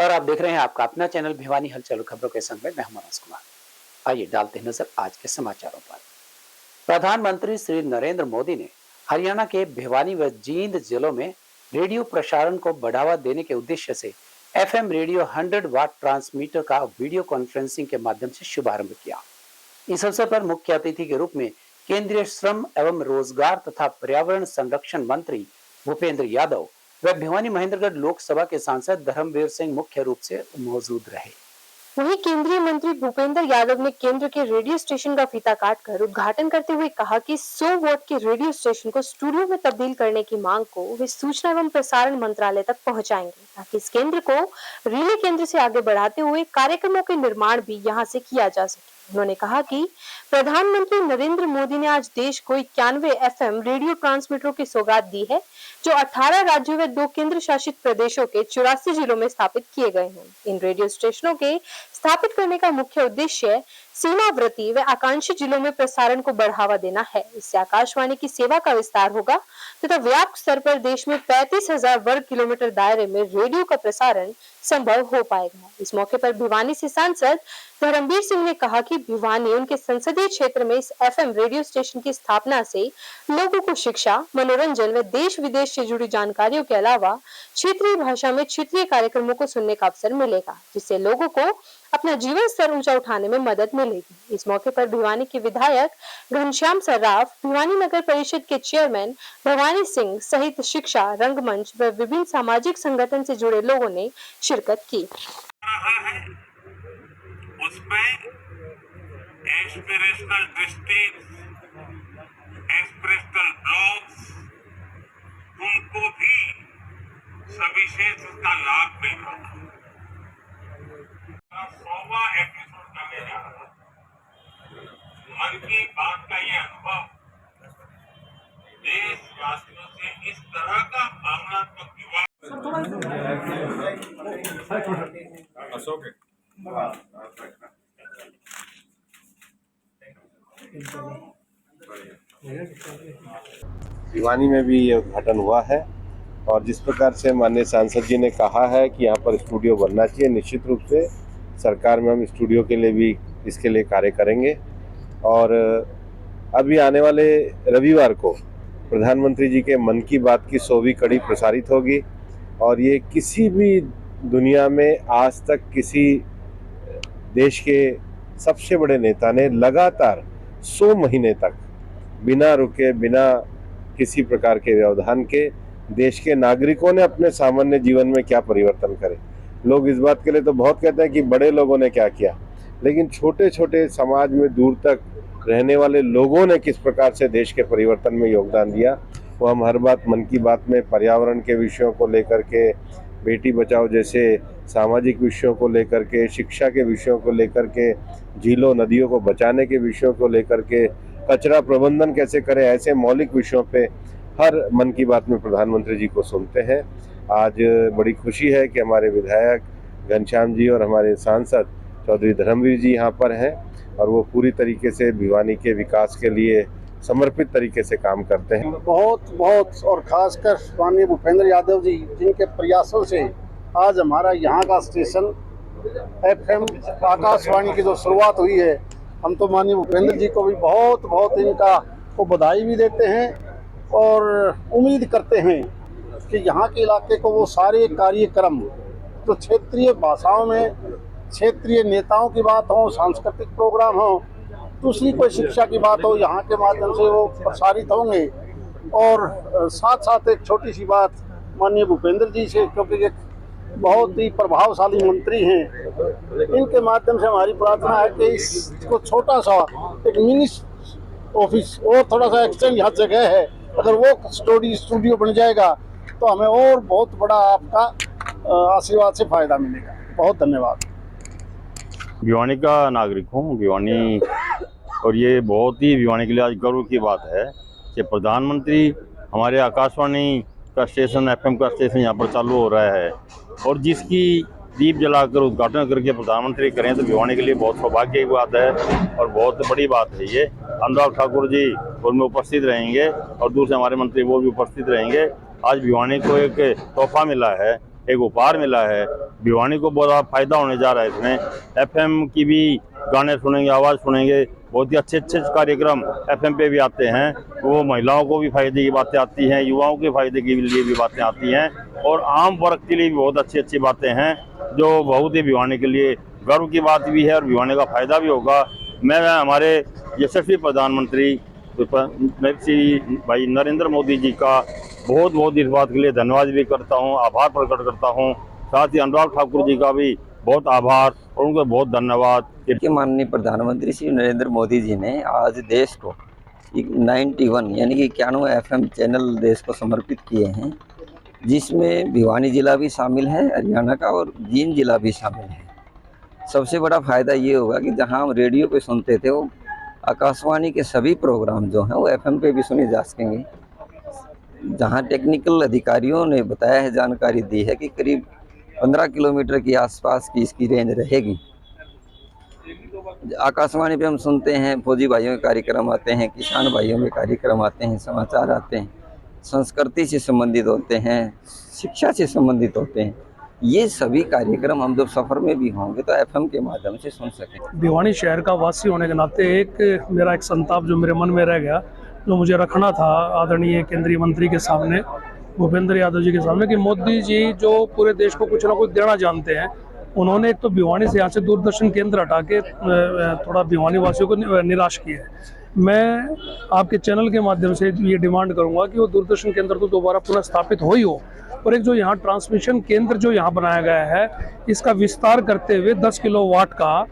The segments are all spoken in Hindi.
नमस्कार, आप देख रहे हैं आपका अपना चैनल भिवानी हलचल खबरों के संग में मैं हूं मनोज कुमार। आइए डालते हैं नजर आज के समाचारों पर। प्रधानमंत्री श्री नरेंद्र मोदी ने हरियाणा के भिवानी व जींद जिलों में रेडियो प्रसारण को बढ़ावा देने के उद्देश्य से एफएम रेडियो 100 वाट ट्रांसमीटर का वीडियो कॉन्फ्रेंसिंग के माध्यम से शुभारंभ किया। इस अवसर पर मुख्य अतिथि के रूप में केंद्रीय श्रम एवं रोजगार तथा पर्यावरण संरक्षण मंत्री भूपेंद्र यादव व भिवानी महेंद्रगढ़ लोकसभा के सांसद धर्मवीर सिंह मुख्य रूप से मौजूद रहे। वहीं केंद्रीय मंत्री भूपेंद्र यादव ने केंद्र के रेडियो स्टेशन का फीता काटकर उद्घाटन करते हुए कहा कि 100 वॉट के रेडियो स्टेशन को स्टूडियो में तब्दील करने की मांग को वे सूचना एवं प्रसारण मंत्रालय तक पहुंचाएंगे ताकि इस केंद्र को रिले केंद्र से आगे बढ़ाते हुए कार्यक्रमों के निर्माण भी यहां से किया जा सके। उन्होंने कहा कि प्रधानमंत्री नरेंद्र मोदी ने आज देश को 91 एफएम रेडियो ट्रांसमीटरों की सौगात दी है जो 18 राज्यों व 2 केंद्र शासित प्रदेशों के 84 जिलों में स्थापित किए गए हैं। इन रेडियो स्टेशनों के स्थापित करने का मुख्य उद्देश्य सीमावर्ती व आकांक्षी जिलों में प्रसारण को बढ़ावा देना है। इससे आकाशवाणी की सेवा का विस्तार होगा तथा व्यापक स्तर पर देश में 35,000 वर्ग किलोमीटर दायरे में रेडियो का प्रसारण संभव हो पाएगा। इस मौके पर भिवानी से सांसद धर्मवीर सिंह ने कहा कि भिवानी उनके संसदीय क्षेत्र में इस एफएम रेडियो स्टेशन की स्थापना से लोगों को शिक्षा, मनोरंजन व देश विदेश से जुड़ी जानकारियों के अलावा क्षेत्रीय भाषा में क्षेत्रीय कार्यक्रमों को सुनने का अवसर मिलेगा, जिससे लोगों को अपना जीवन स्तर ऊंचा उठाने में मदद मिलेगी। इस मौके पर भिवानी के विधायक घनश्याम सर्राफ, भिवानी नगर परिषद के चेयरमैन भवानी सिंह सहित शिक्षा, रंगमंच व विभिन्न सामाजिक संगठन से जुड़े लोगों ने शिरकत की। उसमें एस्पिरेशनल डिस्ट्रिक्ट, एस्पिरेशनल ब्लॉक्स, उनको भी सविशेष इसका लाभ मिल रहा है। 100वां एपिसोड चले जा रहा है। मन की बात का ये अनुभव देशवासियों से इस तरह का भावनात्मक युवा भिवानी में भी ये उद्घाटन हुआ है और जिस प्रकार से माननीय सांसद जी ने कहा है कि यहाँ पर स्टूडियो बनना चाहिए, निश्चित रूप से सरकार में हम स्टूडियो के लिए भी इसके लिए कार्य करेंगे। और अभी आने वाले रविवार को प्रधानमंत्री जी के मन की बात की 100वीं कड़ी प्रसारित होगी और ये किसी भी दुनिया में आज तक किसी देश के सबसे बड़े नेता ने लगातार 100 महीने तक बिना रुके, बिना किसी प्रकार के व्यवधान के देश के नागरिकों ने अपने सामान्य जीवन में क्या परिवर्तन करे। लोग इस बात के लिए तो बहुत कहते हैं कि बड़े लोगों ने क्या किया, लेकिन छोटे छोटे समाज में दूर तक रहने वाले लोगों ने किस प्रकार से देश के परिवर्तन में योगदान दिया, वो हम हर बात मन की बात में पर्यावरण के विषयों को लेकर के, बेटी बचाओ जैसे सामाजिक विषयों को लेकर के, शिक्षा के विषयों को लेकर के, झीलों नदियों को बचाने के विषयों को लेकर के, कचरा प्रबंधन कैसे करें, ऐसे मौलिक विषयों पे हर मन की बात में प्रधानमंत्री जी को सुनते हैं। आज बड़ी खुशी है कि हमारे विधायक घनश्याम जी और हमारे सांसद चौधरी धर्मवीर जी यहाँ पर हैं और वो पूरी तरीके से भिवानी के विकास के लिए समर्पित तरीके से काम करते हैं। बहुत और खासकर माननीय भूपेंद्र यादव जी जिनके प्रयासों से आज हमारा यहाँ का स्टेशन एफएम आकाशवाणी की जो शुरुआत हुई है, हम तो माननीय भूपेंद्र जी को भी बहुत इनका को बधाई भी देते हैं और उम्मीद करते हैं कि यहाँ के इलाके को वो सारे कार्यक्रम तो क्षेत्रीय भाषाओं में, क्षेत्रीय नेताओं की बात हो, सांस्कृतिक प्रोग्राम हो, दूसरी कोई शिक्षा की बात हो, यहाँ के माध्यम से वो प्रसारित होंगे। और साथ एक छोटी सी बात माननीय भूपेंद्र जी से, क्योंकि ये बहुत ही प्रभावशाली मंत्री हैं, इनके माध्यम से हमारी प्रार्थना है कि इसको छोटा सा एक मिनी ऑफिस और थोड़ा सा एक्सटेंड यहाँ जगह है, अगर वो स्टूडियो बन जाएगा तो हमें और बहुत बड़ा आपका आशीर्वाद से फायदा मिलेगा। बहुत धन्यवाद। भिवानी का नागरिक हूँ, भिवानी, और ये बहुत ही भिवानी के लिए आज गर्व की बात है कि प्रधानमंत्री हमारे आकाशवाणी का स्टेशन, एफएम का स्टेशन यहाँ पर चालू हो रहा है और जिसकी दीप जलाकर उद्घाटन करके प्रधानमंत्री करें तो भिवानी के लिए बहुत सौभाग्य की बात है और बहुत बड़ी बात है। ये अनुराग ठाकुर जी उनमें उपस्थित रहेंगे और दूसरे हमारे मंत्री वो भी उपस्थित रहेंगे। आज भिवानी को एक तोहफा मिला है एक उपहार मिला है। भिवानी को बहुत फायदा होने जा रहा है इसमें। एफएम की भी गाने सुनेंगे, आवाज़ सुनेंगे, बहुत ही अच्छे अच्छे कार्यक्रम एफएम पे भी आते हैं। वो महिलाओं को भी फायदे की बातें आती हैं, युवाओं के फायदे के लिए भी बातें आती हैं और आम वर्ग के लिए भी बहुत अच्छी अच्छी बातें हैं, जो बहुत ही भिवानी के लिए गर्व की बात भी है और भिवानी का फायदा भी होगा। मैं हमारे यशस्वी प्रधानमंत्री श्री भाई नरेंद्र मोदी जी का बहुत बहुत इस बात के लिए धन्यवाद भी करता हूँ, आभार प्रकट करता हूँ। साथ ही अनुराग ठाकुर जी का भी बहुत आभार और उनको बहुत धन्यवाद। के माननीय प्रधानमंत्री श्री नरेंद्र मोदी जी ने आज देश को 91 यानी कि 91 एफएम चैनल देश को समर्पित किए हैं, जिसमें भिवानी जिला भी शामिल है, हरियाणा का, और जींद जिला भी शामिल है। सबसे बड़ा फ़ायदा ये होगा कि जहां हम रेडियो पे सुनते थे, वो आकाशवाणी के सभी प्रोग्राम जो हैं वो एफएम पे भी सुने जा सकेंगे। जहां टेक्निकल अधिकारियों ने बताया है, जानकारी दी है कि करीब 15 किलोमीटर के आसपास की इसकी रेंज रहेगी। आकाशवाणी पे हम सुनते हैं, फौजी भाइयों के कार्यक्रम आते हैं, किसान भाइयों के कार्यक्रम आते हैं, समाचार आते हैं, संस्कृति से संबंधित होते हैं, शिक्षा से संबंधित होते हैं। ये सभी कार्यक्रम हम जब सफ़र में भी होंगे तो एफएम के माध्यम से सुन सकें। भिवानी शहर का वासी होने के नाते मेरा एक संताप जो मेरे मन में रह गया, जो मुझे रखना था आदरणीय केंद्रीय मंत्री के सामने, भूपेंद्र यादव जी के सामने, कि मोदी जी जो पूरे देश को कुछ ना कुछ देना जानते हैं, उन्होंने एक तो भिवानी से यहाँ से दूरदर्शन केंद्र हटा के थोड़ा भिवानी वासियों को निराश किया है। मैं आपके चैनल के माध्यम से ये डिमांड करूंगा कि वो दूरदर्शन केंद्र तो दोबारा पुनः स्थापित हो ही हो, और एक जो यहाँ ट्रांसमिशन केंद्र जो यहाँ बनाया गया है, इसका विस्तार करते हुए 10 किलोवाट का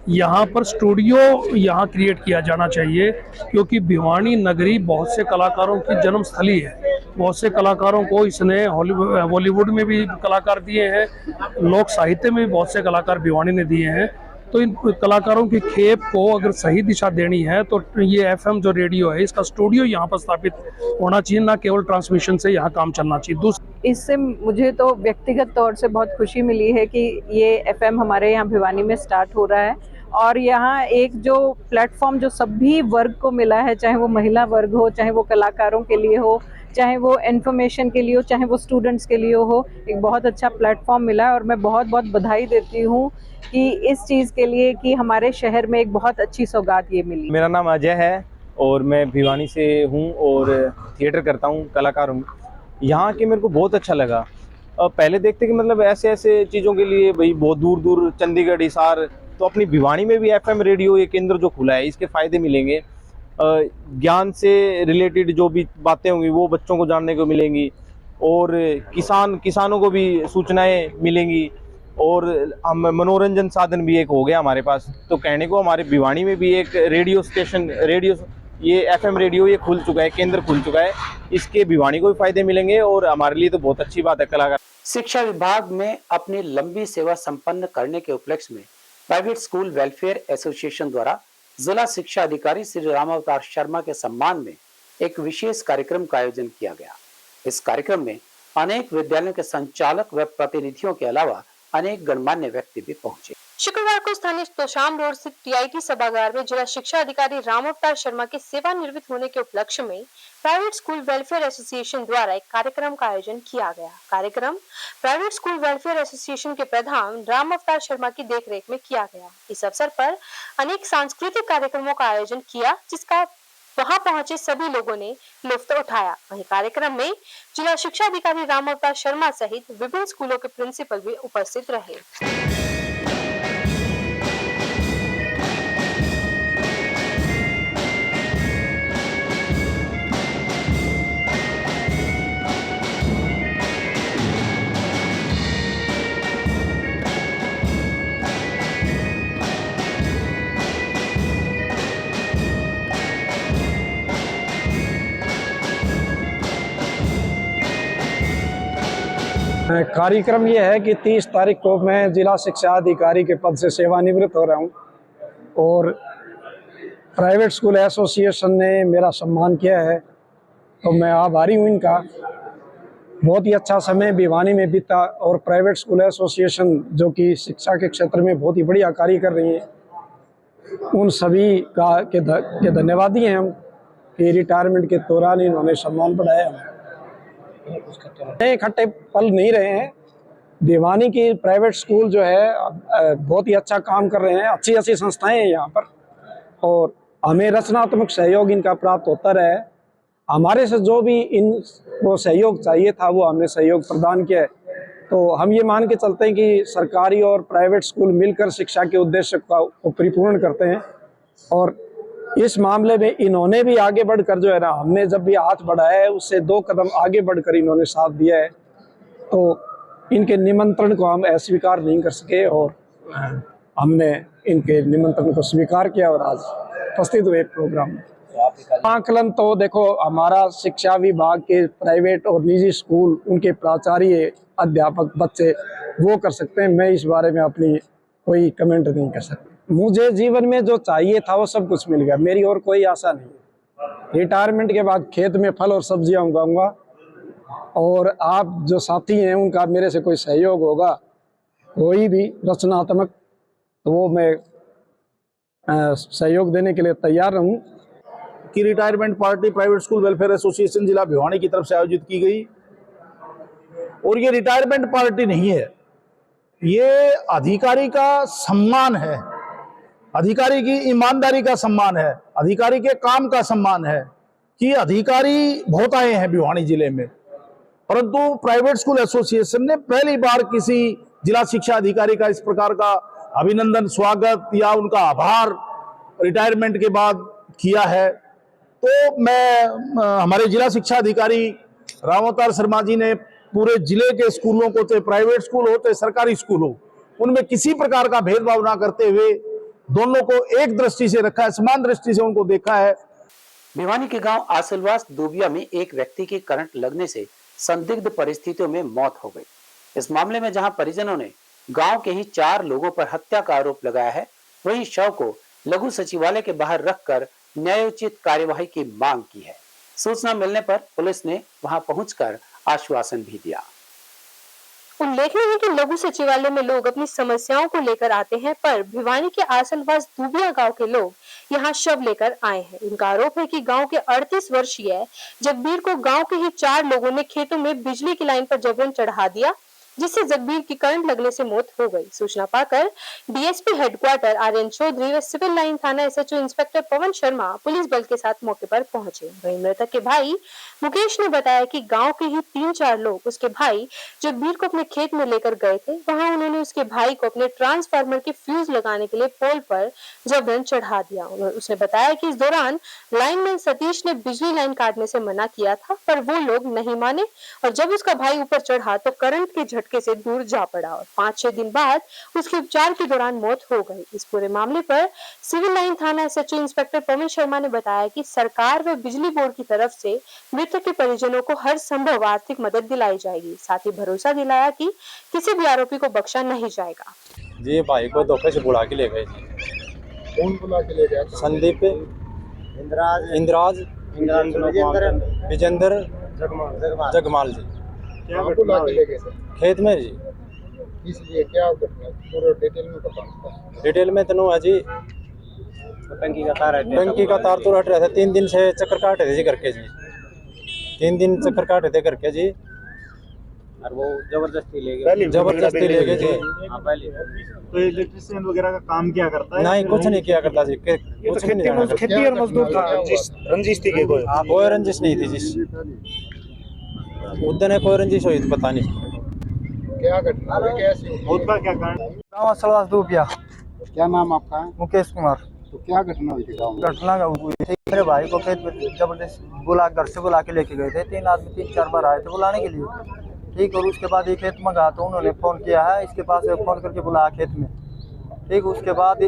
यहाँ पर स्टूडियो यहाँ क्रिएट किया जाना चाहिए, क्योंकि भिवानी नगरी बहुत से कलाकारों की जन्म स्थली है। बहुत से कलाकारों को इसने बॉलीवुड में भी कलाकार दिए हैं, लोक साहित्य में भी बहुत से कलाकार भिवानी ने दिए हैं। तो इन कलाकारों की खेप को अगर सही दिशा देनी है तो ये एफएम जो रेडियो है, इसका स्टूडियो यहाँ पर स्थापित होना चाहिए, ना केवल ट्रांसमिशन से यहाँ काम चलना चाहिए। इससे मुझे तो व्यक्तिगत तौर से बहुत खुशी मिली है कि ये एफएम हमारे यहाँ भिवानी में स्टार्ट हो रहा है, और यहाँ एक जो प्लेटफॉर्म जो सभी वर्ग को मिला है, चाहे वो महिला वर्ग हो, चाहे वो कलाकारों के लिए हो, चाहे वो इन्फॉर्मेशन के लिए हो, चाहे वो स्टूडेंट्स के लिए हो, एक बहुत अच्छा प्लेटफॉर्म मिला है। और मैं बहुत बहुत बधाई देती हूँ कि इस चीज़ के लिए कि हमारे शहर में एक बहुत अच्छी सौगात ये मिली। मेरा नाम अजय है और मैं भिवानी से हूँ और थिएटर करता हूँ, कलाकार हूँ। यहाँ के मेरे को बहुत अच्छा लगा। पहले देखते कि मतलब ऐसे ऐसे चीज़ों के लिए भाई बहुत दूर दूर चंडीगढ़, हिसार, तो अपनी भिवानी में भी एफएम रेडियो ये केंद्र जो खुला है, इसके फ़ायदे मिलेंगे। ज्ञान से रिलेटेड जो भी बातें होंगी वो बच्चों को जानने को मिलेंगी, और किसानों को भी सूचनाएं मिलेंगी, और हम मनोरंजन साधन भी एक हो गया हमारे पास। तो कहने को हमारे भिवानी में भी एक रेडियो स्टेशन, ये एफएम रेडियो ये खुल चुका है, केंद्र खुल चुका है। इसके भिवानी को भी फायदे मिलेंगे और हमारे लिए तो बहुत अच्छी बात है। कलाकार शिक्षा विभाग में अपनी लंबी सेवा संपन्न करने के उपलक्ष्य में प्राइवेट स्कूल वेलफेयर एसोसिएशन द्वारा जिला शिक्षा अधिकारी श्री राम अवतार शर्मा के सम्मान में एक विशेष कार्यक्रम का आयोजन किया गया। इस कार्यक्रम में अनेक विद्यालयों के संचालक व प्रतिनिधियों के अलावा अनेक गणमान्य व्यक्ति भी पहुंचे। शुक्रवार को स्थानीय तोशाम रोड स्थित टीआईटी सभागार में जिला शिक्षा अधिकारी राम अवतार शर्मा के सेवानिवृत्त होने के उपलक्ष्य में प्राइवेट स्कूल वेलफेयर एसोसिएशन द्वारा एक कार्यक्रम का आयोजन किया गया। कार्यक्रम प्राइवेट स्कूल वेलफेयर एसोसिएशन के प्रधान राम अवतार शर्मा की देखरेख में किया गया। इस अवसर पर अनेक सांस्कृतिक कार्यक्रमों का आयोजन किया, जिसका वहां पहुंचे सभी लोगों ने लुत्फ उठाया। वहीं कार्यक्रम में जिला शिक्षा अधिकारी राम अवतार शर्मा सहित विभिन्न स्कूलों के प्रिंसिपल भी उपस्थित रहे। कार्यक्रम ये है कि 30 तारीख को मैं जिला शिक्षा अधिकारी के पद से सेवानिवृत्त हो रहा हूँ, और प्राइवेट स्कूल एसोसिएशन ने मेरा सम्मान किया है, तो मैं आभारी हूँ इनका। बहुत ही अच्छा समय भिवानी में बीता, और प्राइवेट स्कूल एसोसिएशन जो कि शिक्षा के क्षेत्र में बहुत ही बढ़िया कार्य कर रही है, उन सभी के धन्यवादी हैं हम कि रिटायरमेंट के दौरान इन्होंने सम्मान बढ़ाया। इकट्ठे पल नहीं रहे हैं, भिवानी की प्राइवेट स्कूल जो है बहुत ही अच्छा काम कर रहे हैं, अच्छी अच्छी संस्थाएं हैं यहाँ पर, और हमें रचनात्मक सहयोग इनका प्राप्त होता रहे। हमारे से जो भी इनको सहयोग चाहिए था वो हमने सहयोग प्रदान किया है। तो हम ये मान के चलते हैं कि सरकारी और प्राइवेट स्कूल मिलकर शिक्षा के उद्देश्य को परिपूर्ण करते हैं, और इस मामले में इन्होंने भी आगे बढ़कर जो है ना, हमने जब भी हाथ बढ़ाया है उससे 2 कदम आगे बढ़कर इन्होंने साथ दिया है। तो इनके निमंत्रण को हम अस्वीकार नहीं कर सके और हमने इनके निमंत्रण को स्वीकार किया और आज उपस्थित हुए प्रोग्राम में। आकलन तो देखो, हमारा शिक्षा विभाग के प्राइवेट और निजी स्कूल, उनके प्राचार्य, अध्यापक, बच्चे वो कर सकते हैं। मैं इस बारे में अपनी कोई कमेंट नहीं कर सकता। मुझे जीवन में जो चाहिए था वो सब कुछ मिल गया, मेरी और कोई आशा नहीं। रिटायरमेंट के बाद खेत में फल और सब्जियां उगाऊंगा, और आप जो साथी हैं उनका मेरे से कोई सहयोग होगा, कोई भी रचनात्मक, तो वो मैं सहयोग देने के लिए तैयार रहूं। की retirement party private school welfare association जिला भिवानी की तरफ से आयोजित की गई, और ये रिटायरमेंट पार्टी नहीं है, ये अधिकारी का सम्मान है, अधिकारी की ईमानदारी का सम्मान है, अधिकारी के काम का सम्मान है कि अधिकारी बहुत आए हैं भिवानी जिले में, परंतु प्राइवेट स्कूल एसोसिएशन ने पहली बार किसी जिला शिक्षा अधिकारी का इस प्रकार का अभिनंदन, स्वागत या उनका आभार रिटायरमेंट के बाद किया है। तो मैं हमारे जिला शिक्षा अधिकारी रामअवतार शर्मा जी ने पूरे जिले के स्कूलों को, चाहे प्राइवेट स्कूल हो चाहे सरकारी स्कूल हो, उनमें किसी प्रकार का भेदभाव ना करते हुए दोनों को एक दृष्टि से रखा है, समान दृष्टि से उनको देखा है। भिवानी के गांव आसिलवास दूबिया में एक व्यक्ति की करंट लगने से संदिग्ध परिस्थितियों में मौत हो गई। इस मामले में जहां परिजनों ने गांव के ही 4 लोगों पर हत्या का आरोप लगाया है, वहीं शव को लघु सचिवालय के बाहर रखकर न्यायोचित कार्यवाही की मांग की है। सूचना मिलने पर पुलिस ने वहां पहुंचकर आश्वासन भी दिया। उल्लेखनीय है कि लघु सचिवालय में लोग अपनी समस्याओं को लेकर आते हैं, पर भिवानी के आसिलवास दूबिया गांव के लोग यहां शव लेकर आए हैं। इनका आरोप है कि गांव के 38 वर्षीय जगबीर को गांव के ही 4 लोगों ने खेतों में बिजली की लाइन पर जबरन चढ़ा दिया, जिससे जगबीर की करंट लगने से मौत हो गई। सूचना पाकर डीएसपी हेडक्वार्टर आर्यन चौधरी व सिविल लाइन थाना SHO inspector Pawan Sharma police बल के साथ मौके पर पहुंचे। वहीं मृतक के भाई मुकेश ने बताया कि गांव के ही 3-4 लोग उसके भाई जगबीर को अपने खेत में लेकर गए थे। वहां उन्होंने उसके भाई को अपने ट्रांसफार्मर के फ्यूज लगाने के लिए पोल पर जबरन चढ़ा दिया। उसने बताया कि इस दौरान लाइनमैन सतीश ने बिजली लाइन काटने से मना किया था, पर वो लोग नहीं माने, और जब उसका भाई ऊपर चढ़ा तो करंट के झटके से दूर जा पड़ा और 5-6 दिन बाद उसके उपचार के दौरान मौत हो गई। इस पूरे मामले पर सिविल लाइन थाना एसएचओ इंस्पेक्टर पवन शर्मा ने बताया कि सरकार व बिजली बोर्ड की तरफ से मृतक के परिजनों को हर संभव आर्थिक मदद दिलाई जाएगी। साथ ही भरोसा दिलाया कि किसी भी आरोपी को बख्शा नहीं जाएगा। जी भाई को धोखे से बुला के ले गए जी। कौन बुला के ले गया? संदीप, इंद्राज, विजेंद्र, जगमाल जी। क्या बुला के ले गए? खेत में जी। इसलिए क्या घटना पूरे डिटेल में बताओ। डिटेल में तनु है जी, टंकी का तार तो हट रहे थे। 3 दिन से चक्कर काट रहे थे जी करके जी, 3 दिन चक्कर काट रहे थे करके जी, और वो जबरदस्ती ले गए जी। तो इलेक्ट्रिशियन वगैरह का काम क्या करता है? नहीं, कुछ नहीं किया करता जी, कुछ भी नहीं जाना। खेती और मजदूर था। रंजिश थी कि कोई रंजिश नहीं थी जी, उधर कोई रंजिश हुई पता नहीं। क्या घटना है, कैसे होता क्या कारण? गाँव आसिलवास दूबिया। क्या नाम आपका है? मुकेश कुमार। तो क्या घटना हुई थी गाँव में? घटना हुई थी, मेरे भाई को खेत में जबरदस्त घर से बुला के लेके गए थे। 3 आदमी 3-4 बार आए थे बुलाने के लिए, ठीक। और उसके बाद ये खेत में गया तो उन्होंने फ़ोन किया है, इसके पास फ़ोन करके बुलाया खेत में, ठीक। उसके बाद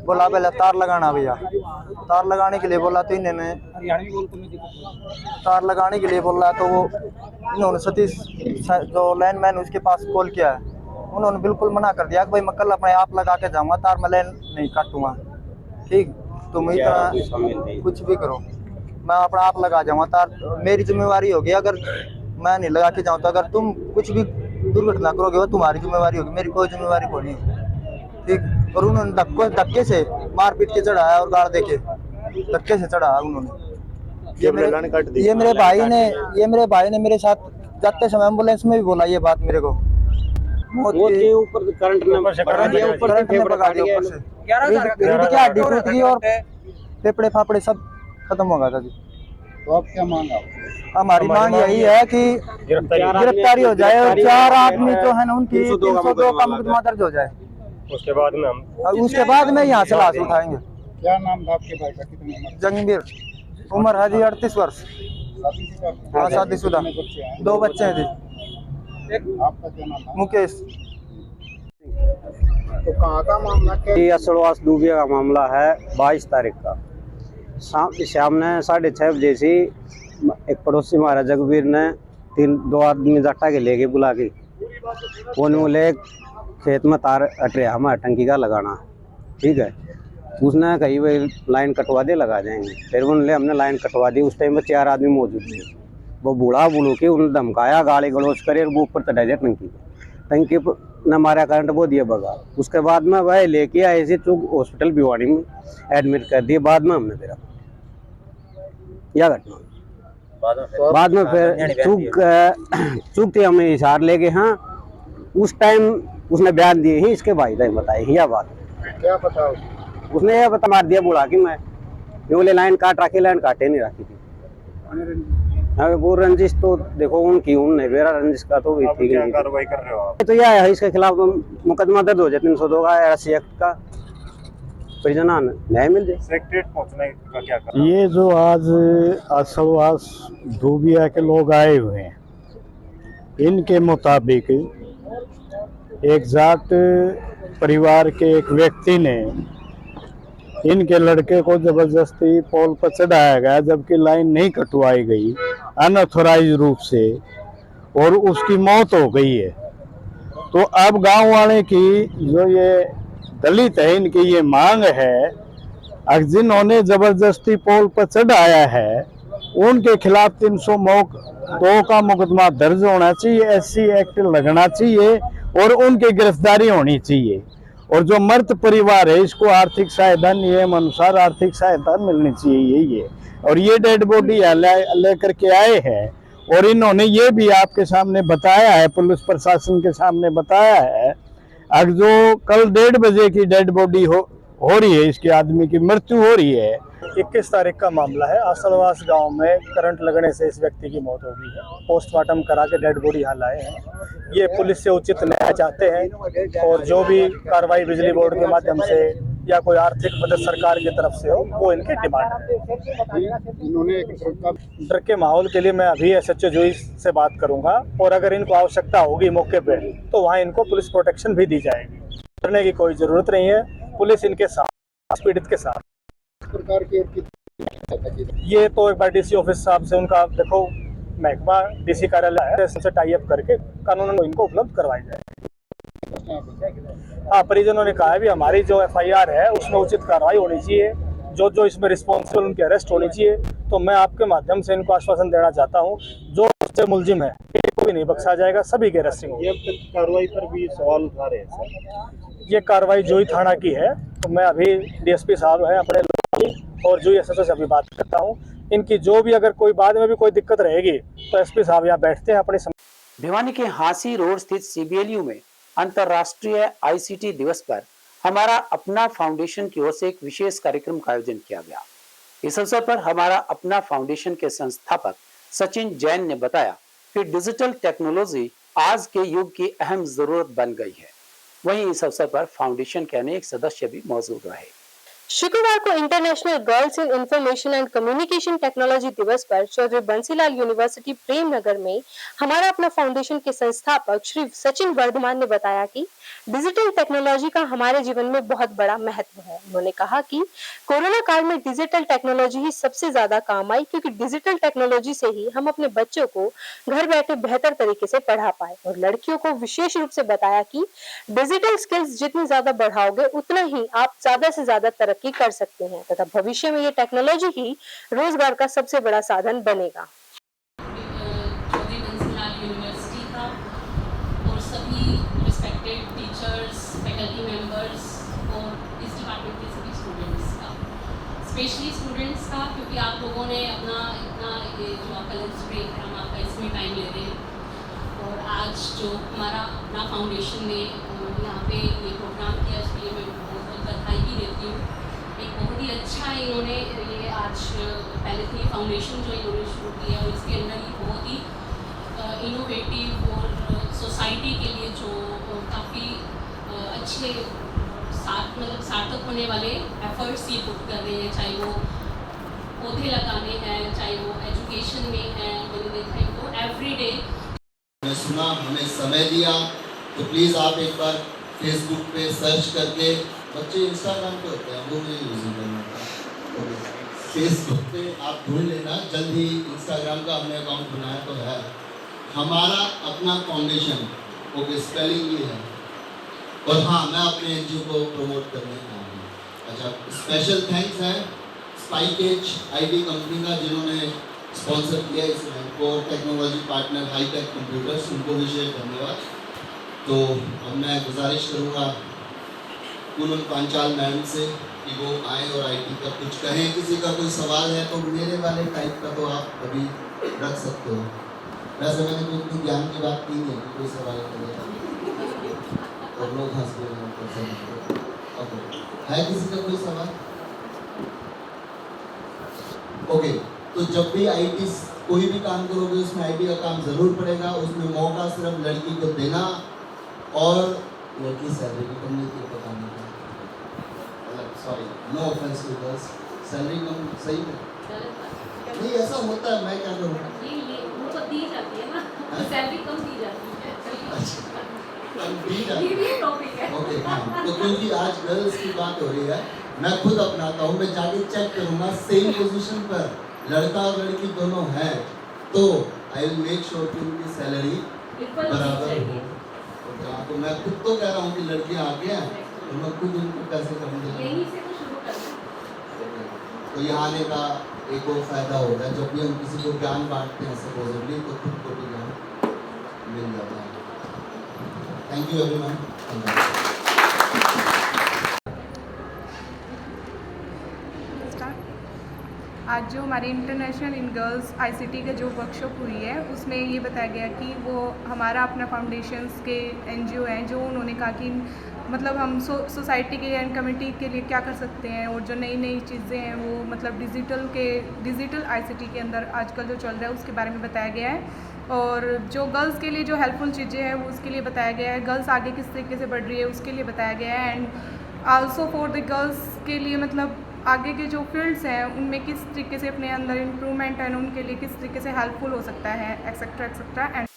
बोला पहले तार लगाना भैया, तार लगाने के लिए बोला तो इन्होंने तार लगाने के लिए बोला तो वो इन्होंने सतीश जो लाइनमैन उसके पास कॉल किया है, उन्होंने बिल्कुल मना कर दिया कि भाई मैं कल अपने आप लगा के जाऊँगा, तार मैं लाइन नहीं काटूँगा, ठीक। तुम इतना कुछ भी करो, मैं अपना आप लगा जाऊँगा, तार मेरी जिम्मेवारी होगी। अगर मैं नहीं लगा के जाऊँ तो अगर तुम कुछ भी दुर्घटना करोगे वो तुम्हारी जिम्मेवारी होगी, मेरी कोई जिम्मेवारी को नहीं, ठीक। और उन्होंने धक्के से मारपीट के चढ़ाया और गाड़ देके धक्के से चढ़ाया उन्होंने। ये मेरे भाई ने मेरे साथ जाते समय एम्बुलेंस में भी बोला ये बात मेरे को मौत के ऊपर करंट ने भगा दिया, ऊपर से फेफड़े फट गए, रीढ़ की हड्डी टूट गई और फेफड़े फाफड़े सब खत्म हो गया था जी। तो आप क्या मांग आप? हमारी मांग यही है कि गिरफ्तारी हो जाए और 4 आदमी जो है ना उनकी 302 का मुकदमा दर्ज हो जाए। उसके बाद में यहाँ से लाश उठाएंगे। क्या नाम था आपके भाई का? कितनी उम्र? जंगीर, उम्र है जी 38 वर्ष। हाँ, शादीशुदा, 2 बच्चे हैं जी। आपका क्या नाम था? मुकेश। तो कहाँ का मामला क्या? ये असलवास दूबिया का मामला है। 22 तारीख का शाम ने 6:30 बजे से एक पड़ोसी हमारा जगबीर ने 2 आदमी जट्टा के लेके बुला के वो बोले खेत में तार अट रहा हमारा टंकी का लगाना, ठीक है। उसने कही भाई लाइन कटवा दे, लगा जाएंगे। फिर उन्होंने हमने लाइन कटवा दी। उस टाइम में 4 आदमी मौजूद थे। वो बूढ़ा बुलू के उन्हें धमकाया, गाली गलौज करे और वो ऊपर चढ़ा दिया टंकी पर न मारा करंट वो दिया भगा। उसके बाद में वह लेके आए थे चुग हॉस्पिटल भिवानी में एडमिट कर दिए। बाद में हमने फिर यह घटना बाद में फिर चुग थे हमें इशार लेके। हाँ, उस टाइम उसने बयान दिए ही, इसके भाई ने बताए ही यह बात। क्या पता? उसने यह बता मार दिया बुला कि मैं बोले लाइन काट रखी, लाइन काटे नहीं रखी थी। वो रंजिश तो देखो उनकी उनने मेरा रंजिश का तो ठीक है। कार्रवाई कर रहे हो आप? तो यह है इसके खिलाफ मुकदमा दर्ज हो जाए 302 का RC एक्ट का, परिजना न्याय मिल जाए। सेक्रेटरीट पहुंचने का क्या कर? ये जो आज असलवास धोबिया के लोग आए हुए हैं, इनके मुताबिक एक जाट परिवार के एक व्यक्ति ने इनके लड़के को जबरदस्ती पोल पर चढ़ाया गया, जबकि लाइन नहीं कटवाई गई अनऑथोराइज रूप से, और उसकी मौत हो गई है। तो अब गांव वाले की जो ये दलित है, इनकी ये मांग है, जिन्होंने जबरदस्ती पोल पर चढ़ाया है उनके खिलाफ 302 का मुकदमा दर्ज होना चाहिए, SC एक्ट लगना चाहिए और उनकी गिरफ्तारी होनी चाहिए। और जो मृत परिवार है इसको आर्थिक सहायता नियम अनुसार आर्थिक सहायता मिलनी चाहिए, यही है। और ये डेड बॉडी लेकर के आए हैं और इन्होंने ये भी आपके सामने बताया है, पुलिस प्रशासन के सामने बताया है, अब जो कल 1:30 बजे की डेड बॉडी हो रही है, इसके आदमी की मृत्यु हो रही है। 21 तारीख का मामला है। असलवास गांव में करंट लगने से इस व्यक्ति की मौत हो गई है। पोस्टमार्टम करा के डेड बॉडी यहाँ लाए हैं। ये पुलिस से उचित न्याय चाहते हैं और जो भी कार्रवाई बिजली बोर्ड के माध्यम से या कोई आर्थिक मदद सरकार की तरफ से हो, वो इनकी डिमांड है। इन्होंने डर के माहौल के लिए मैं अभी SHO जोई से बात करूंगा और अगर इनको आवश्यकता होगी मौके पे तो वहाँ इनको पुलिस प्रोटेक्शन भी दी जाएगी। डरने की कोई ज़रूरत नहीं है, पुलिस इनके साथ, पीड़ित के साथ। सरकार की ये तो एक बार DC ऑफिस साहब से उनका देखो महकमा DC कार्यालय है, उनसे टाई अप करके कानून इनको उपलब्ध करवाई जाए। हाँ, परिजनों ने कहा है भी हमारी जो FIR है उसमें उचित कार्रवाई होनी चाहिए, जो इसमें रिस्पॉन्सिबल उनकी अरेस्ट होनी चाहिए। तो मैं आपके माध्यम से इनको आश्वासन देना चाहता हूँ, जो उससे मुलजिम है कोई नहीं बख्शा जाएगा, सभी की अरेस्टिंग होगी। ये कार्रवाई पर भी सवाल उठा रहे हैं सर। ये कार्रवाई जोई थाना की है, तो मैं अभी DSP साहब है अपने और जोई SHO से अभी बात करता हूँ। इनकी जो भी अगर कोई बाद में भी कोई दिक्कत रहेगी तो SP साहब यहाँ बैठते हैं अपने भिवानी के हांसी रोड स्थित CBLU में अंतर्राष्ट्रीय ICT दिवस पर हमारा अपना फाउंडेशन की ओर से एक विशेष कार्यक्रम का आयोजन किया गया। इस अवसर पर हमारा अपना फाउंडेशन के संस्थापक सचिन जैन ने बताया कि डिजिटल टेक्नोलॉजी आज के युग की अहम जरूरत बन गई है। वहीं इस अवसर पर फाउंडेशन के अनेक सदस्य भी मौजूद रहे। शुक्रवार को international girls in information and communication technology दिवस पर चौधरी बंसीलाल यूनिवर्सिटी प्रेमनगर में हमारा अपना फाउंडेशन के संस्थापक श्री सचिन वर्धमान ने बताया कि डिजिटल टेक्नोलॉजी का हमारे जीवन में बहुत बड़ा महत्व है। उन्होंने कहा कि कोरोना काल में डिजिटल टेक्नोलॉजी ही सबसे ज्यादा काम आई, क्योंकि डिजिटल टेक्नोलॉजी से ही हम अपने बच्चों को घर बैठे बेहतर तरीके से पढ़ा पाए। और लड़कियों को विशेष रूप से बताया कि डिजिटल स्किल्स जितनी ज्यादा बढ़ाओगे उतना ही आप ज्यादा से ज्यादा तरक्की कर सकते हैं तथा भविष्य में ये टेक्नोलॉजी ही रोजगार का सबसे बड़ा साधन बनेगा। चौधरी बंसीलाल यूनिवर्सिटी का और सभी रिस्पेक्टेड टीचर्स, फैकल्टी मेंबर्स और इस डिपार्टमेंट के सभी स्टूडेंट्स का, स्पेशली स्टूडेंट्स का, क्योंकि आप लोगों ने अपना इतना ये जो आपका लंच ब्रेक है हम आपका इसमें टाइम ले रहे हैं और आज जो हमारा अपना फाउंडेशन ने यहाँ पे ये प्रोग्राम किया, इसके लिए मैं बहुत बहुत बधाई भी देती हूँ। एक बहुत ही अच्छा इन्होंने ये आज पहले से फाउंडेशन जो इन्होंने शुरू किया और इसके अंदर ये बहुत ही इनोवेटिव और सोसाइटी के लिए जो काफ़ी अच्छे सार्थक होने वाले एफर्ट्स ये पुट कर रहे हैं, चाहे वो पौधे लगाने हैं, चाहे वो एजुकेशन में है। मैंने देखा इनको एवरीडे मैं सुना, हमें समय दिया, तो प्लीज़ आप एक बार फेसबुक पे सर्च करके, बच्चे इंस्टाग्राम पे होते हैं वो मुझे यूज़ नहीं करना था, फेसबुक पे आप ढूंढ लेना, जल्द ही इंस्टाग्राम का हमने अकाउंट बनाया तो है, हमारा अपना फाउंडेशन, ओके स्पेलिंग ये है। और हाँ, मैं अपने एनजीओ को प्रमोट करने आया हूँ। अच्छा, स्पेशल थैंक्स है स्पाइकेज आईटी कंपनी का, जिन्होंने स्पॉन्सर किया इस इवेंट को, टेक्नोलॉजी पार्टनर हाईटेक कंप्यूटर्स, उनको विशेष धन्यवाद। तो अब मैं गुजारिश करूँगा पूनम पांचाल मैम से कि वो आए और आईटी का कुछ कहें। किसी का कोई सवाल है तो मेरे वाले टाइप का तो आप कभी रख सकते हो। वैसे मैंने कोई इतनी ज्ञान की बात की नहीं है, कोई सवाल करेगा और लोग हंस रहे हैं। है किसी का कोई सवाल? ओके, तो जब भी आईटी कोई भी काम करोगे उसमें आईटी का काम जरूर पड़ेगा। उसमें मौका सिर्फ लड़की को देना और लड़की सैलरी की कम नहीं थी बताने का, मतलब sorry no offence to girls, salary कम सही है नहीं, ऐसा होता है, मैं क्या करूँ, वो तो दी जाती है ना, सैलरी कम दी जाती है। ओके हाँ, तो क्योंकि आज गर्ल्स की बात हो रही है, मैं खुद अपनाता हूँ, मैं जाके चेक करूँगा सेम पोजीशन पर लड़का और लड़की दोनों हैं तो आई विल मेक श्योर कि उनकी सैलरी बराबर हो। तो मैं खुद तो कह रहा हूँ कि लड़कियाँ आगे हैं तो मैं खुद उनको पैसे कम देता हूँ। तो यहाँ आने का एक और फायदा होगा, जब भी हम किसी को ज्ञान बांटते हैं सपोजिटली तो खुद को भी ज्ञान मिल जाता है। Thank you everyone. आज जो हमारी इंटरनेशनल इन गर्ल्स आईसीटी का जो वर्कशॉप हुई है उसमें ये बताया गया कि वो हमारा अपना फाउंडेशंस के एनजीओ हैं, जो उन्होंने कहा कि मतलब हम सोसाइटी के एंड कम्युनिटी के लिए क्या कर सकते हैं और जो नई नई चीज़ें हैं वो मतलब डिजिटल आईसीटी के अंदर आजकल जो चल रहा है उसके बारे में बताया गया है। और जो गर्ल्स के लिए जो हेल्पफुल चीज़ें हैं वो उसके लिए बताया गया है, गर्ल्स आगे किस तरीके से बढ़ रही है उसके लिए बताया गया है। And also for the girls के लिए मतलब आगे के जो फील्ड्स हैं उनमें किस तरीके से अपने अंदर इम्प्रूवमेंट है, उनके लिए किस तरीके से हेल्पफुल हो सकता है, एक्सेट्रा एक्सेट्रा। एंड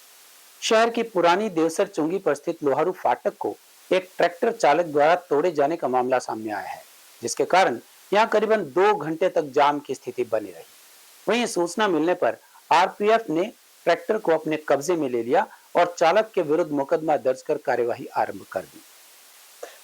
शहर की पुरानी देवसर चुंगी पर स्थित लोहारू फाटक को एक ट्रैक्टर चालक द्वारा तोड़े जाने का मामला सामने आया है, जिसके कारण यहां करीबन 2 घंटे तक जाम की स्थिति बनी रही। वहीं सूचना मिलने पर आरपीएफ ने ट्रैक्टर को अपने कब्जे में ले लिया और चालक के विरुद्ध मुकदमा दर्ज कर कार्यवाही आरंभ कर दी।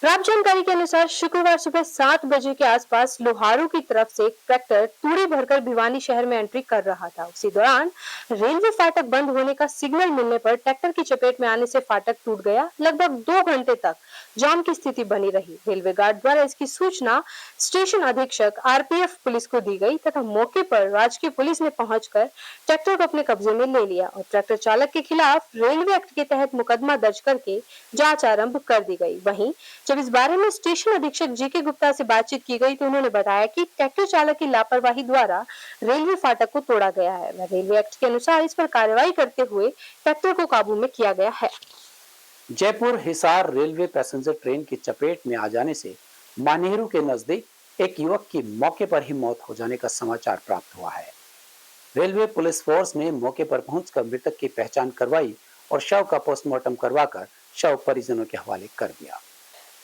प्राप्त जानकारी के अनुसार शुक्रवार सुबह 7 बजे के आसपास लोहारू की तरफ से एक ट्रैक्टर तूड़ी भरकर भिवानी शहर में एंट्री कर रहा था। उसी दौरान रेलवे फाटक बंद होने का सिग्नल मिलने पर ट्रैक्टर की चपेट में आने से फाटक टूट गया। लगभग 2 घंटे तक जाम की स्थिति बनी रही। रेलवे गार्ड द्वारा इसकी सूचना स्टेशन अधीक्षक आरपीएफ पुलिस को दी गई तथा मौके पर राजकीय पुलिस ने पहुंचकर ट्रैक्टर को अपने कब्जे में ले लिया और ट्रैक्टर चालक के खिलाफ रेलवे एक्ट के तहत मुकदमा दर्ज करके जांच आरंभ कर दी गई। वहीं जब इस बारे में स्टेशन अधीक्षक जीके गुप्ता से बातचीत की गई तो उन्होंने बताया कि ट्रैक्टर चालक की लापरवाही द्वारा रेलवे फाटक को तोड़ा गया है। रेलवे एक्ट के अनुसार इस पर कार्रवाई करते हुए ट्रैक्टर को काबू में किया गया है। Jaipur Hisar railway passenger train की चपेट में आ जाने से मानेरू के नजदीक एक युवक की मौके पर ही मौत हो जाने का समाचार प्राप्त हुआ है। रेलवे पुलिस फोर्स ने मौके पर पहुंचकर मृतक की पहचान करवाई और शव का पोस्टमार्टम करवाकर शव परिजनों के हवाले कर दिया।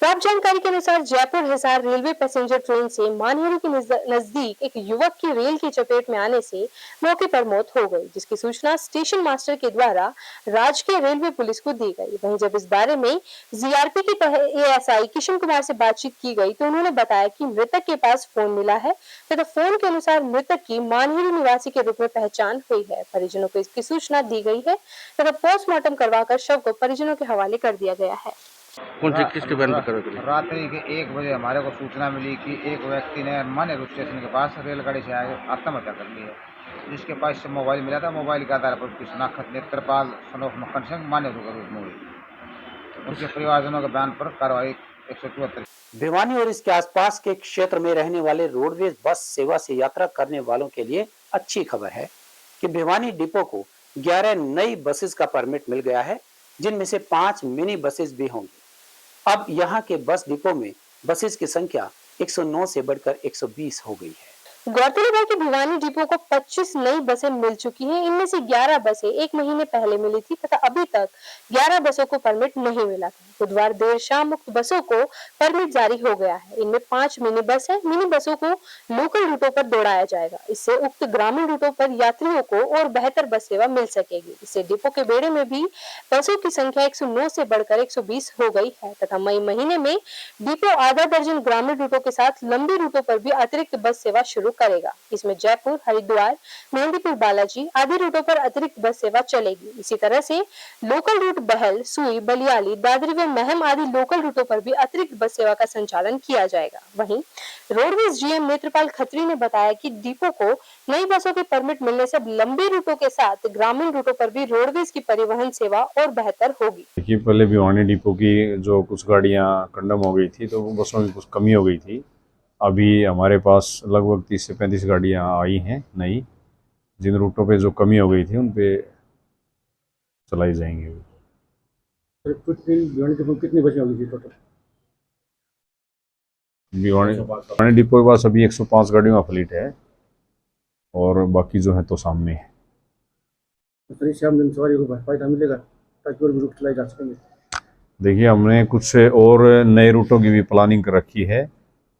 प्राप्त जानकारी के अनुसार Jaipur Hisar railway passenger train से मानहेरू के नजदीक एक युवक की रेल की चपेट में आने से मौके पर मौत हो गई, जिसकी सूचना स्टेशन मास्टर के द्वारा राजकीय रेलवे पुलिस को दी गई। वहीं जब इस बारे में जीआरपी के एएसआई किशन कुमार से बातचीत की गई तो उन्होंने बताया कि मृतक के पास फोन मिला है तथा फोन के अनुसार मृतक की मानहेरू निवासी के रूप में पहचान हुई है। परिजनों को इसकी सूचना दी गई है तथा पोस्टमार्टम करवाकर शव को परिजनों के हवाले कर दिया गया है। कौन सी किसके बयान पर करोगे? रात्रि के 1 बजे हमारे को सूचना मिली कि एक व्यक्ति ने मानेर स्टेशन के पास रेलगाड़ी से आगे आत्महत्या कर ली है, जिसके पास से मोबाइल मिला था। मोबाइल के आधार पर उसकी शनाख्त नेत्रपाल सनोफ मक्खन सिंह मानेर के रूप में हुई। उनके परिवारजनों के बयान पर कार्रवाई 174। भिवानी और इसके आसपास के क्षेत्र में रहने वाले रोडवेज बस सेवा से यात्रा करने वालों के लिए अच्छी खबर है कि भिवानी डिपो को 11 नई बसेस का परमिट मिल गया है, जिनमें से 5 मिनी बसेस भी होंगी। अब यहाँ के बस डिपो में बसेस की संख्या 109 से बढ़कर 120 हो गई है। गौरतलब है कि भिवानी डिपो को 25 नई बसें मिल चुकी हैं। इनमें से 11 बसें 1 महीने पहले मिली थी तथा अभी तक 11 बसों को परमिट नहीं मिला था। बुधवार देर शाम उक्त बसों को परमिट जारी हो गया है। इनमें 5 मिनी बस है। मिनी बसों को लोकल रूटों पर दौड़ाया जाएगा। इससे उक्त ग्रामीण रूटों पर यात्रियों को और बेहतर बस सेवा मिल सकेगी। इससे डिपो के बेड़े में भी बसों की संख्या 109 से बढ़कर 120 हो गई है तथा मई महीने में डिपो आधा दर्जन ग्रामीण रूटों के साथ लंबी रूटों पर भी अतिरिक्त बस सेवा शुरू करेगा। इसमें जयपुर, हरिद्वार, मेहंदीपुर बालाजी आदि रूटों पर अतिरिक्त बस सेवा चलेगी। इसी तरह से लोकल रूट बहल, सुई, बलियाली, दादरी व महम आदि लोकल रूटों पर भी अतिरिक्त बस सेवा का संचालन किया जाएगा। वहीं रोडवेज जीएम नेत्रपाल खत्री ने बताया कि डिपो को नई बसों के परमिट मिलने से लंबे रूटों के साथ ग्रामीण रूटों पर भी रोडवेज की परिवहन सेवा और बेहतर होगी। देखिए, पहले भिवानी डिपो की जो कुछ गाड़ियां कंडम हो गई थी तो वो बसों की कुछ कमी हो गई थी। अभी हमारे पास लगभग 30 से 35 गाड़ियाँ आई हैं नई, जिन रूटों पे जो कमी हो गई थी उन पे चलाई जाएंगी। कितनी बसें होगी टोटल? भिवानी डिपो के पास अभी 105 गाड़ियों का फ्लीट है और बाकी जो है तो सामने है। शाम दिन सवारी को फायदा मिलेगा ताकि और भी रूट चलाए जा सकेंगे। देखिए, हमने कुछ और नए रूटों की भी प्लानिंग कर रखी है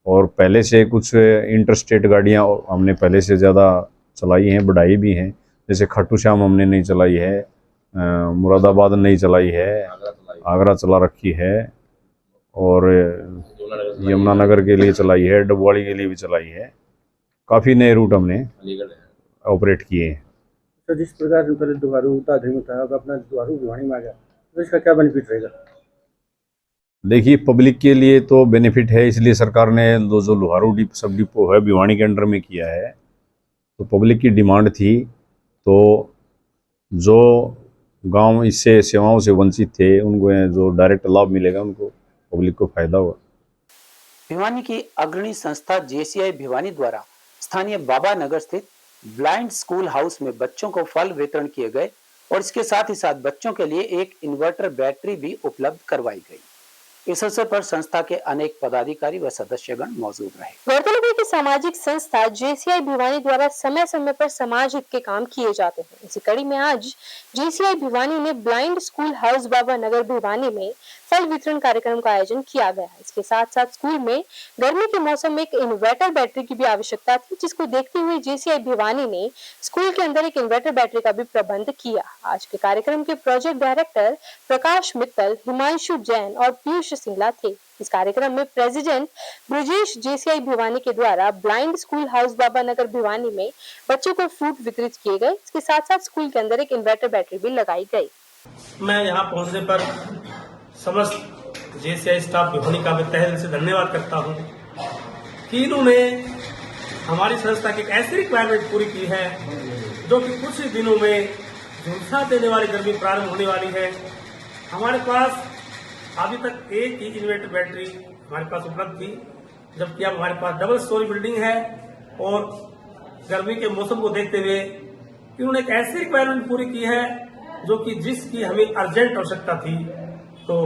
और पहले से कुछ इंटरस्टेट गाड़ियां हमने पहले से ज़्यादा चलाई हैं, बढ़ाई भी हैं। जैसे खाटू श्याम हमने नहीं चलाई है, मुरादाबाद नहीं चलाई है, आगरा चला रखी है और यमुनानगर के लिए चलाई है, डबवाड़ी के लिए भी चलाई है। काफ़ी नए रूट हमने ऑपरेट किए हैं। तो जिस प्रकार से पहले दुहारू दादरी में था, अब अपना दुहारू भिवानी में आ गया, तो इसका क्या बेनिफिट रहेगा? देखिए, पब्लिक के लिए तो बेनिफिट है, इसलिए सरकार ने जो लोहारू सब डिपो है भिवानी के अंडर में किया है। तो पब्लिक की डिमांड थी, तो जो गांव इससे सेवाओं से वंचित थे उनको जो डायरेक्ट लाभ मिलेगा, उनको पब्लिक को फायदा होगा। भिवानी की अग्रणी संस्था जेसीआई भिवानी द्वारा स्थानीय बाबा नगर स्थित ब्लाइंड स्कूल हाउस में बच्चों को फल वितरण किए गए और इसके साथ ही साथ बच्चों के लिए एक इन्वर्टर बैटरी भी उपलब्ध करवाई गई। इस अवसर पर संस्था के अनेक पदाधिकारी व सदस्यगण मौजूद रहे। गौरतलब है कि सामाजिक संस्था जेसीआई भिवानी द्वारा समय समय पर समाज हित के काम किए जाते हैं। इसी कड़ी में आज जेसीआई भिवानी ने blind school house Baba Nagar Bhiwani में फल वितरण कार्यक्रम का आयोजन किया गया है। इसके साथ साथ स्कूल में गर्मी के मौसम में एक इन्वर्टर बैटरी की भी आवश्यकता थी, जिसको देखते हुए जेसीआई भिवानी ने स्कूल के अंदर एक इन्वर्टर बैटरी का भी प्रबंध किया। आज के कार्यक्रम के प्रोजेक्ट डायरेक्टर प्रकाश मित्तल, हिमांशु जैन और पीयूष सिंगला थे। इस कार्यक्रम में प्रेसिडेंट ब्रजेश जेसीआई भिवानी के द्वारा blind school house Baba Nagar Bhiwani में बच्चों को फ्रूट वितरित किए गए। इसके साथ साथ स्कूल के अंदर एक इन्वर्टर बैटरी भी लगाई गई। मैं यहाँ पहुँचने पर समस्त जेसीआई स्टाफ भिवानी का मैं तहे दिल से धन्यवाद करता हूँ कि इन्होंने हमारी संस्था की एक ऐसी रिक्वायरमेंट पूरी की है जो कि कुछ ही दिनों में झुलसा देने वाली गर्मी प्रारंभ होने वाली है। हमारे पास अभी तक एक ही इन्वर्टर बैटरी हमारे पास उपलब्ध थी, जबकि अब हमारे पास डबल स्टोरी बिल्डिंग है और गर्मी के मौसम को देखते हुए इन्होंने एक ऐसी रिक्वायरमेंट पूरी की है जो कि जिसकी हमें अर्जेंट आवश्यकता थी। तो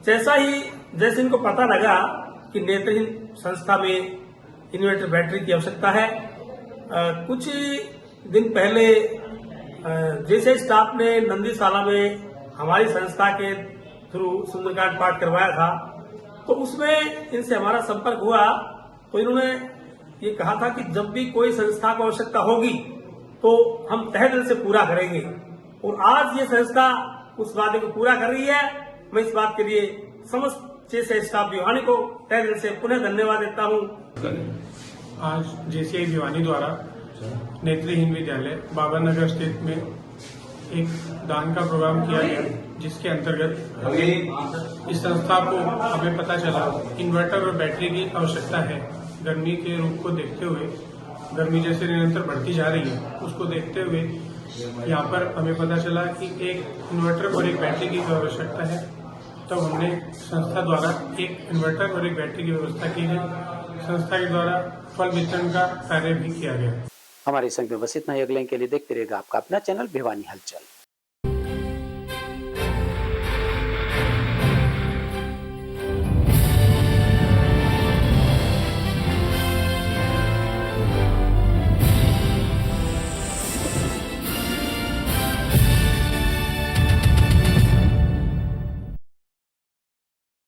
जैसे इनको पता लगा कि नेत्रहीन संस्था में इन्वर्टर बैटरी की आवश्यकता है, कुछ दिन पहले जैसे स्टाफ ने नंदीशाला में हमारी संस्था के थ्रू सुंदरकांड पाठ करवाया था, तो उसमें इनसे हमारा संपर्क हुआ तो इन्होंने ये कहा था कि जब भी कोई संस्था को आवश्यकता होगी तो हम तहे दिल से पूरा करेंगे और आज ये संस्था उस वादे को पूरा कर रही है। मैं इस बात के लिए समस्त जेसीआई स्टाफ भिवानी को तहे दिल से पुनः धन्यवाद देता हूँ। आज जेसीआई भिवानी द्वारा नेत्रहीन विद्यालय बाबा नगर स्थित में एक दान का प्रोग्राम किया गया। जिसके अंतर्गत इस संस्था को हमें पता चला इन्वर्टर और बैटरी की आवश्यकता है। गर्मी के रूप को देखते हुए, गर्मी जैसे निरंतर बढ़ती जा रही है, उसको देखते हुए यहाँ पर हमें पता चला कि एक इन्वर्टर और एक बैटरी की आवश्यकता है। तब हमने संस्था द्वारा एक इन्वर्टर और एक बैटरी की व्यवस्था की गई। संस्था के द्वारा फल वितरण का कार्य भी किया गया। हमारे संग में बस इतना ही। अगले के लिए देखते रहेगा आपका अपना चैनल भिवानी हलचल।